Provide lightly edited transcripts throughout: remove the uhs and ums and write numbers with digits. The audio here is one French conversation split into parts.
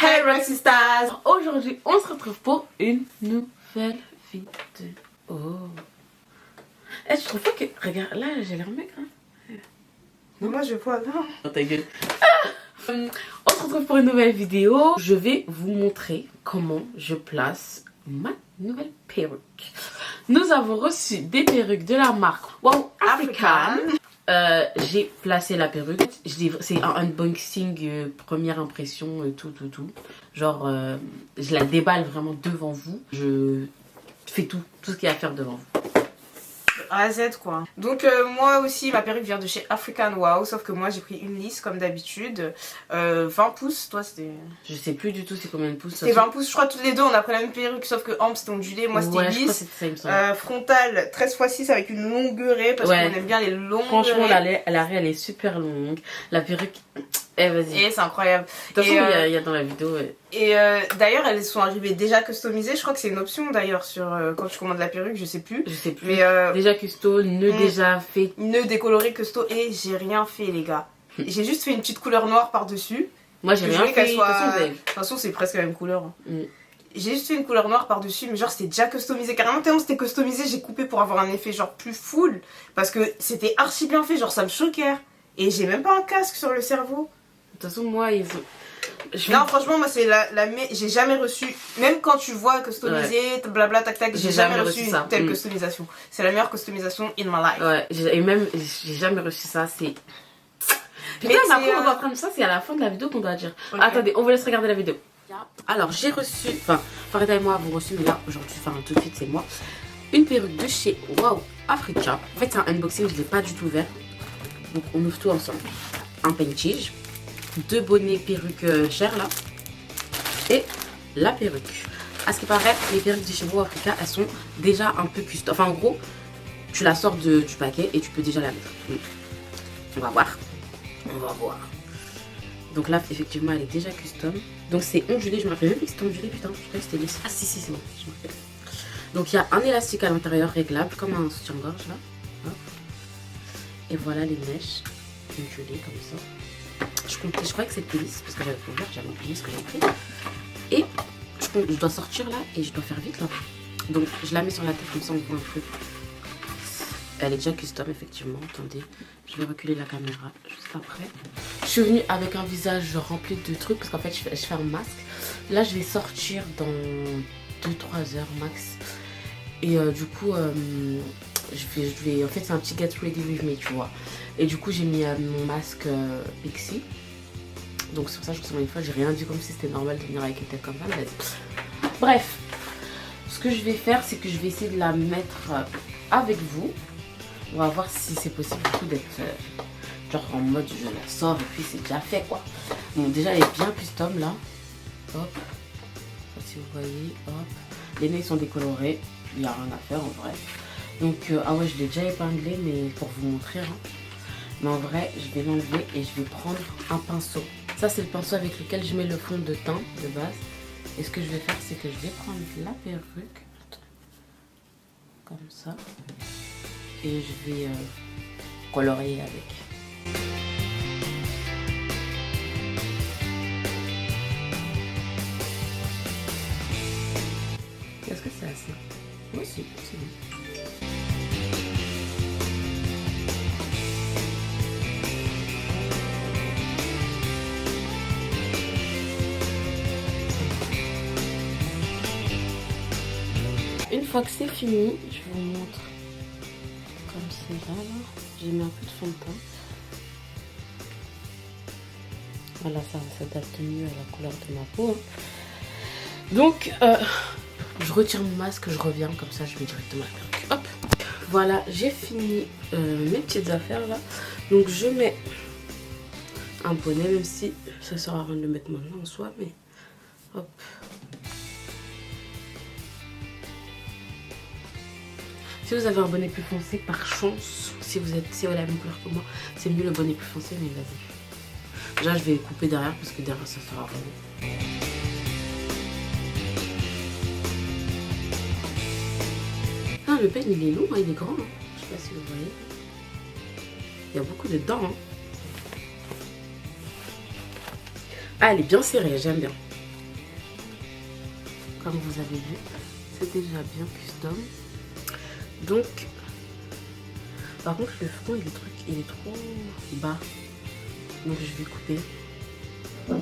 Hey Roxystas! Aujourd'hui on se retrouve pour une nouvelle vidéo. Eh, je trouve pas que... Regarde, là j'ai l'air mec hein. Non, moi je vois là. Oh ta gueule. On se retrouve pour une nouvelle vidéo. Je vais vous montrer comment je place ma nouvelle perruque. Nous avons reçu des perruques de la marque Wow African. J'ai placé la perruque. C'est un unboxing, première impression, tout. Genre, je la déballe vraiment devant vous. Je fais tout ce qu'il y a à faire devant vous. A à Z quoi. Donc moi aussi ma perruque vient de chez African Wow, sauf que moi j'ai pris une lisse comme d'habitude. 20 pouces, toi c'était... Je sais plus du tout c'est combien de pouces. C'était 20 pouces, je crois toutes les deux on a pris la même perruque, sauf que Amp c'était ondulé, moi c'était lisse. Frontale 13x6 avec une longueur parce qu'on aime bien les longues. Franchement l'arrêt elle est super longue. La perruque... Eh vas-y. Et c'est incroyable. De toute façon il y a dans la vidéo. Et d'ailleurs elles sont arrivées déjà customisées. Je crois que c'est une option d'ailleurs sur quand tu commandes la perruque, je sais plus. Mais déjà custo, nœud déjà fait. Nœud décoloré custo et j'ai rien fait les gars. J'ai juste fait une petite couleur noire par dessus. Moi j'ai rien fait. De toute façon c'est presque la même couleur. J'ai juste fait une couleur noire par dessus, mais genre c'était déjà customisé. Carrément tellement c'était customisé, j'ai coupé pour avoir un effet genre plus full. Parce que c'était archi bien fait, genre ça me choquait. Et j'ai même pas un casque sur le cerveau. De toute façon moi ils ont... Non franchement moi c'est j'ai jamais reçu, même quand tu vois customisé, blabla tac tac, j'ai jamais reçu une telle customisation. C'est la meilleure customisation in my life. Ouais, et même j'ai jamais reçu ça, c'est... Putain mais après on va prendre ça, c'est à la fin de la vidéo qu'on doit dire. Okay. Attendez, on vous laisse regarder la vidéo. Alors j'ai reçu, enfin Farida et moi avons reçu, mais là aujourd'hui, enfin tout de suite c'est moi, une perruque de chez Wow Africa. En fait c'est un unboxing, je l'ai pas du tout ouvert. Donc on ouvre tout ensemble. Un paintige. 2 bonnets perruques chères là et la perruque. À ce qui paraît, les perruques de chez Wow Africa elles sont déjà un peu custom. Enfin en gros, tu la sors du paquet et tu peux déjà la mettre. On va voir. Donc là effectivement elle est déjà custom. Donc c'est ondulé, je me rappelle même plus que c'était ondulé, putain, je croyais que c'était lisse. Ah si c'est bon, je me rappelle. Donc il y a un élastique à l'intérieur réglable comme un soutien-gorge là. Hop. Et voilà les mèches ondulées comme ça. Je croyais que c'était lisse parce que j'avais ouvert, j'avais oublié ce que j'ai pris. Et je dois sortir là et je dois faire vite là. Donc je la mets sur la tête comme ça on voit un peu. Elle est déjà custom effectivement. Attendez, je vais reculer la caméra juste après. Je suis venue avec un visage rempli de trucs parce qu'en fait je fais un masque. Là je vais sortir dans 2-3 heures max. Et du coup je vais en fait c'est un petit get ready with me tu vois. Et du coup j'ai mis mon masque Pixie. Donc sur ça je me une fois j'ai rien dit comme si c'était normal de venir avec une tête comme ça. Mais bref, ce que je vais faire c'est que je vais essayer de la mettre avec vous. On va voir si c'est possible du coup d'être genre en mode je la sors et puis c'est déjà fait quoi. Bon déjà elle est bien custom là. Hop. Si vous voyez, hop. Les nez sont décolorés. Il n'y a rien à faire en vrai. Donc ah ouais je l'ai déjà épinglé mais pour vous montrer hein. Mais en vrai je vais l'enlever et je vais prendre un pinceau. Ça c'est le pinceau avec lequel je mets le fond de teint de base. Et ce que je vais faire c'est que je vais prendre la perruque. Comme ça. Et je vais colorier avec. Est-ce que c'est assez? Oui, c'est bon. Une fois que c'est fini, je vous montre comme c'est là. J'ai mis un peu de fond de teint. Voilà, ça s'adapte mieux à la couleur de ma peau. Donc, je retire mon masque, je reviens, comme ça je mets directement la perruque. Hop. Voilà, j'ai fini mes petites affaires là. Donc je mets un bonnet, même si ça sert à rien de le mettre maintenant en soi, mais hop. Si vous avez un bonnet plus foncé, par chance, si vous avez la même couleur que moi, c'est mieux le bonnet plus foncé, mais vas-y. Déjà, je vais couper derrière parce que derrière, ça sera vraiment. Ah, le peigne, il est long, hein, il est grand. Hein. Je sais pas si vous voyez. Il y a beaucoup de dents. Hein. Ah, elle est bien serrée, j'aime bien. comme vous avez vu, c'est déjà bien custom. Donc, par contre le front il est trop bas, donc je vais couper. Ah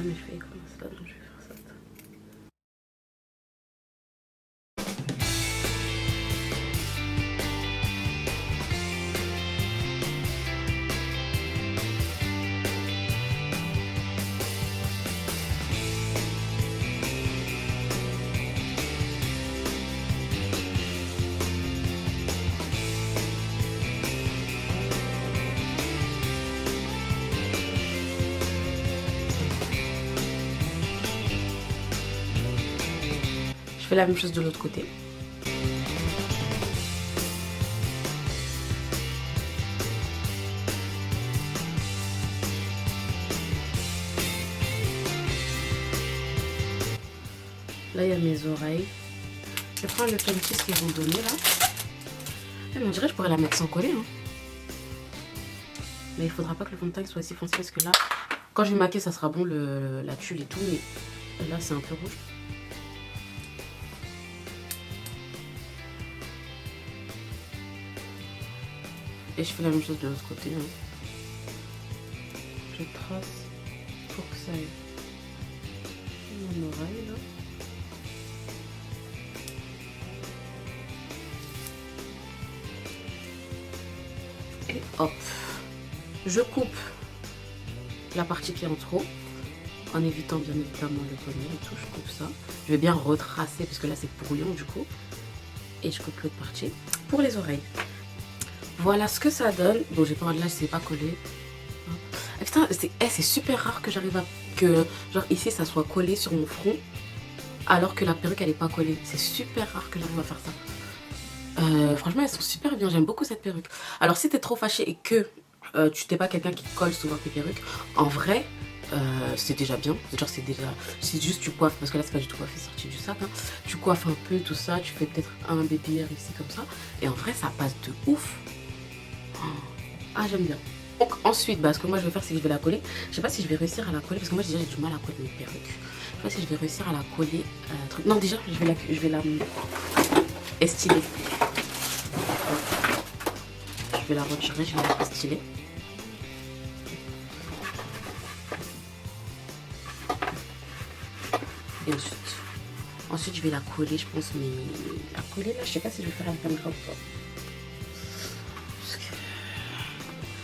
mais je fais comme ça, donc je vais faire ça. Je fais la même chose de l'autre côté. Là il y a mes oreilles. Je prends le pentis qu'ils vont donner là. Mais on dirait que je pourrais la mettre sans coller. Hein. Mais il faudra pas que le fond de teint soit si foncé parce que là, quand je vais maquiller, ça sera bon la tulle et tout. Mais là c'est un peu rouge. Et je fais la même chose de l'autre côté. Hein. Je trace pour que ça aille mon oreille là. Et hop. Je coupe la partie qui est en trop. En évitant bien évidemment le poignet et tout. Je coupe ça. Je vais bien retracer parce que là c'est brouillon du coup. Et je coupe l'autre partie pour les oreilles. Voilà ce que ça donne. Bon, j'ai pas là, c'est pas collé. Ah, putain, c'est super rare que j'arrive à que genre ici ça soit collé sur mon front alors que la perruque elle est pas collée. C'est super rare que j'arrive à faire ça. Franchement, elles sont super bien. J'aime beaucoup cette perruque. Alors, si t'es trop fâché et que tu t'es pas quelqu'un qui colle souvent tes perruques, en vrai, c'est déjà bien. Genre, c'est juste tu coiffes parce que là c'est pas du tout coiffé, c'est sorti du sac. Hein. Tu coiffes un peu tout ça. Tu fais peut-être un baby hair ici comme ça et en vrai ça passe de ouf. Ah j'aime bien. Donc ensuite ce que moi je vais faire c'est que je vais la coller. Je sais pas si je vais réussir à la coller parce que moi déjà j'ai du mal à coller mes perruques. Je sais pas si je vais réussir à la coller. Non déjà je vais la estiler. Je vais la retirer, je vais la estiler. Et ensuite je vais la coller je pense mais la coller là je sais pas si je vais faire la caméra ou pas.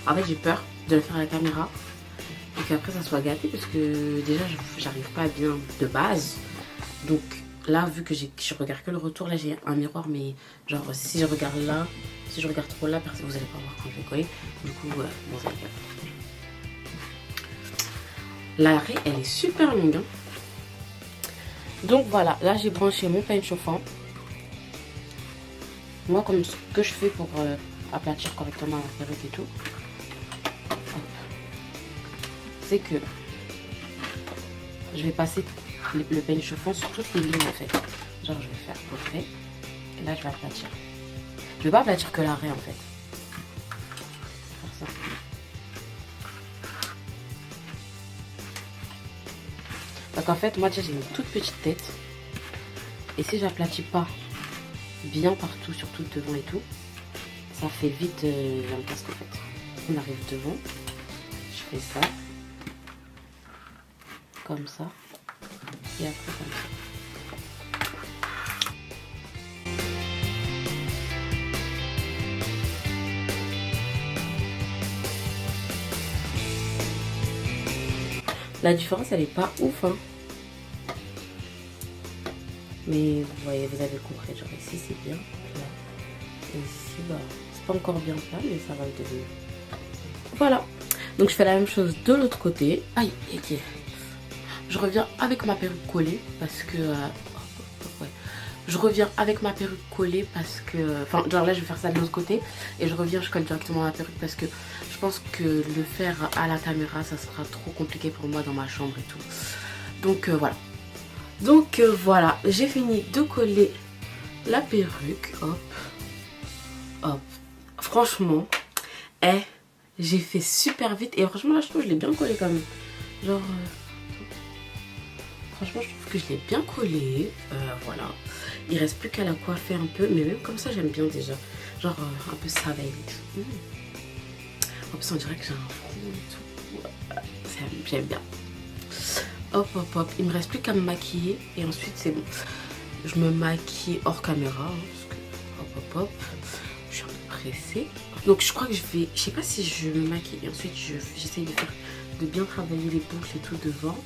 En fait j'ai peur de le faire à la caméra et qu'après ça soit gâté parce que déjà j'arrive pas bien de base. Donc là vu que je regarde que le retour, là j'ai un miroir mais genre si je regarde là, si je regarde trop là, vous allez pas voir quand je vais coller. Du coup bon ça va. La raie elle est super longue hein. Donc voilà, là j'ai branché mon peigne chauffant. Moi comme ce que je fais pour aplatir correctement la perruque et tout, c'est que je vais passer le peigne chauffant sur toutes les lignes en fait. Genre je vais faire portrait et là je vais aplatir. Je vais pas aplatir que la raie en fait. Faire ça. Parce qu'en fait moi déjà j'ai une toute petite tête et si j'aplatis pas bien partout, surtout devant et tout, ça fait vite un casque en fait. On arrive devant, je fais ça. Comme ça et après comme ça. La différence elle est pas ouf hein. Mais vous voyez, vous avez compris, genre ici c'est bien là. Et ici bah c'est pas encore bien plat mais ça va le devenir. Voilà, donc je fais la même chose de l'autre côté. Aïe, ok. Je reviens avec ma perruque collée parce que... ouais. Je reviens avec ma perruque collée parce que... Enfin, genre là, je vais faire ça de l'autre côté. Et je reviens, je colle directement ma perruque parce que je pense que le faire à la caméra, ça sera trop compliqué pour moi dans ma chambre et tout. Donc, voilà. Donc, voilà. J'ai fini de coller la perruque. Hop. Hop. Franchement, Eh, j'ai fait super vite. Et franchement, là, je trouve que je l'ai bien collé quand même. Genre... franchement, je trouve que je l'ai bien collé. Voilà. Il reste plus qu'à la coiffer un peu. Mais même comme ça, j'aime bien déjà. Genre un peu savage. En plus, on dirait que j'ai un front et tout. J'aime bien. Hop, hop, hop. Il me reste plus qu'à me maquiller. Et ensuite, c'est bon. Je me maquille hors caméra. Hein, parce que, hop, hop, hop. Je suis un peu pressée. Donc, je crois que je vais... Je sais pas si je me maquille. Et ensuite, j'essaye de bien travailler les boucles et tout devant.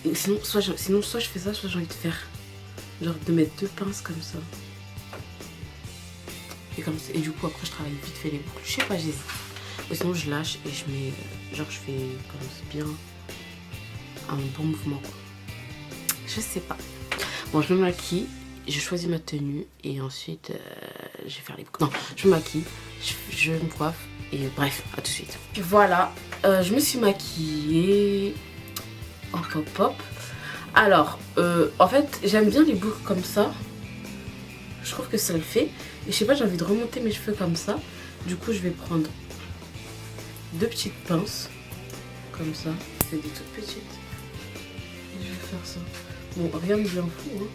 Et sinon, soit je fais ça, soit j'ai envie de faire... Genre de mettre 2 pinces comme ça. Et du coup, après, je travaille vite fait les boucles. Je sais pas, j'hésite. Ou sinon, je lâche et je mets... Genre, je fais comme bien... un bon mouvement, quoi. Je sais pas. Bon, je me maquille, je choisis ma tenue et ensuite je vais faire les boucles. Non, je me maquille, je me coiffe et bref, à tout de suite. Voilà, je me suis maquillée. Hop, hop, hop. Alors, en fait, j'aime bien les boucles comme ça. Je trouve que ça le fait. Et je sais pas, j'ai envie de remonter mes cheveux comme ça. Du coup, je vais prendre 2 petites pinces. Comme ça. C'est des toutes petites. Et je vais faire ça. Bon, rien de bien fou, hein.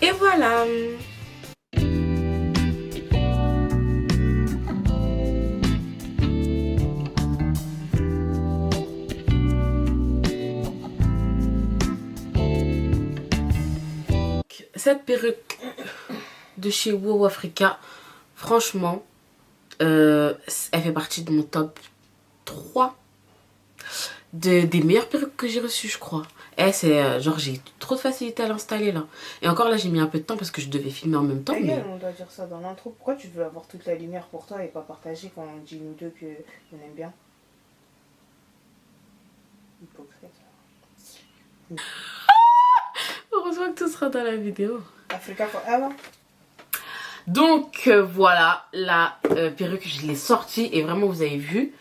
Et voilà. Cette perruque de chez Wow Africa, franchement, elle fait partie de mon top 3 des meilleures perruques que j'ai reçues, je crois. Et c'est genre, j'ai trop de facilité à l'installer là. Et encore là, j'ai mis un peu de temps parce que je devais filmer en même temps. Mais... on doit dire ça dans l'intro. Pourquoi tu veux avoir toute la lumière pour toi et pas partager quand on dit nous deux qu'on aime bien? Hypocrite. Heureusement que tout sera dans la vidéo. Africa Forever. Donc voilà, la perruque, je l'ai sortie et vraiment vous avez vu.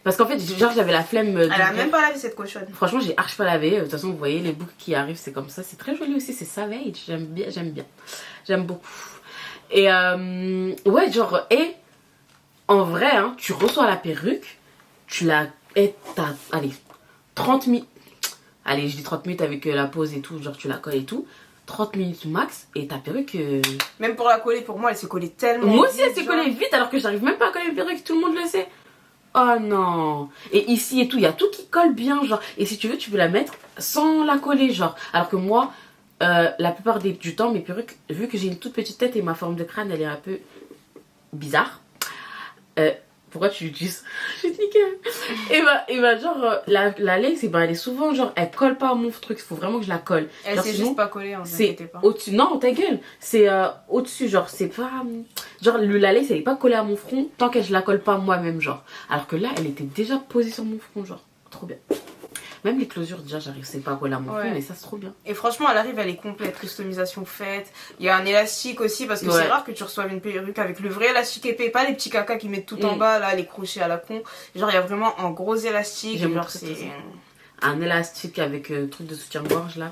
Parce qu'en fait, genre j'avais la flemme. Elle a même pas lavé cette cochonne. Franchement, j'ai archi pas lavé. De toute façon, vous voyez les boucles qui arrivent, c'est comme ça. C'est très joli aussi, c'est savage. J'aime bien, j'aime bien. J'aime beaucoup. Et ouais, genre, et en vrai, hein, tu reçois la perruque, tu la. Et t'as, allez, 30 minutes. Allez, je dis 30 minutes avec la pause et tout, genre tu la colles et tout. 30 minutes max et ta perruque. Même pour la coller, pour moi, elle s'est collée tellement. Moi aussi, elle s'est collée vite alors que j'arrive même pas à coller une perruque, tout le monde le sait. Oh non. Et ici et tout, il y a tout qui colle bien, genre. Et si tu veux, tu peux la mettre sans la coller, genre. Alors que moi, la plupart du temps, mes perruques, vu que j'ai une toute petite tête et ma forme de crâne, elle est un peu bizarre. Pourquoi tu l'utilises? Je vais te niquer. Et bah genre, la lace, elle est souvent, genre, elle colle pas à mon truc. Il faut vraiment que je la colle. Elle s'est juste pas collée, hein, c'est au-dessus. Non, ta gueule. C'est au-dessus, genre, c'est pas... Genre, la lace, elle est pas collée à mon front tant que je la colle pas moi-même, genre. Alors que là, elle était déjà posée sur mon front, genre. Trop bien. Même les closures, déjà, j'arrive pas à coller à mon front, mais ça, c'est trop bien. Et franchement, elle arrive, elle est complète, customisation faite. Il y a un élastique aussi, parce que c'est rare que tu reçoives une perruque avec le vrai élastique épais, pas les petits cacas qui mettent tout en bas, là, les crochets à la con. Genre, il y a vraiment un gros élastique. Genre, c'est un élastique avec truc de soutien-gorge, là.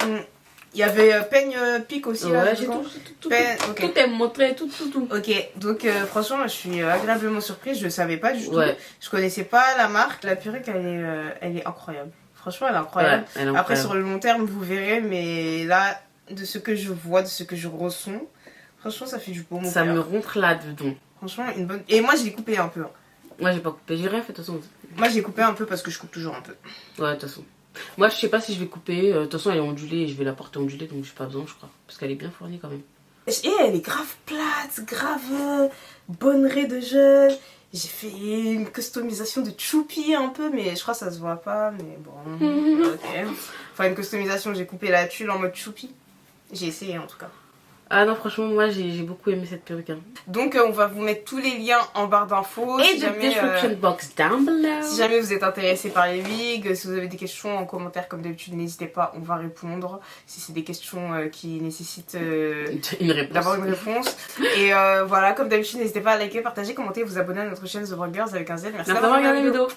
Il y avait peigne pique aussi, là. Ouais, j'ai tout est montré, tout. Ok, donc franchement, moi, je suis agréablement surprise, je savais pas du tout. Je connaissais pas la marque, la perruque, elle est incroyable. Franchement, elle est incroyable. Elle est incroyable. Après, sur le long terme, vous verrez, mais là, de ce que je vois, de ce que je ressens, franchement, ça fait du beau mon ça me rentre là-dedans. Franchement, une bonne... Et moi, je l'ai coupé un peu. Moi, j'ai pas coupé, j'ai rien fait, de toute façon. Moi, j'ai coupé un peu parce que je coupe toujours un peu. Ouais, de toute façon. Moi, je sais pas si je vais couper. De toute façon, elle est ondulée et je vais la porter ondulée, donc j'ai pas besoin, je crois. Parce qu'elle est bien fournie quand même. Et elle est grave plate, grave bonne raie de jeune. J'ai fait une customisation de choupi un peu, mais je crois que ça se voit pas, mais bon, ok. Enfin, une customisation, j'ai coupé la tulle en mode choupi. J'ai essayé en tout cas. Ah non, franchement, moi j'ai beaucoup aimé cette perruque. Hein. Donc on va vous mettre tous les liens en barre d'infos. Et de description box down below. Si jamais vous êtes intéressé par les wigs, si vous avez des questions en commentaire comme d'habitude, n'hésitez pas, on va répondre. Si c'est des questions qui nécessitent d'avoir une réponse. Et voilà, comme d'habitude, n'hésitez pas à liker, partager, commenter, vous abonner à notre chaîne The Broad Girls avec un Z. Merci d'avoir regardé la vidéo.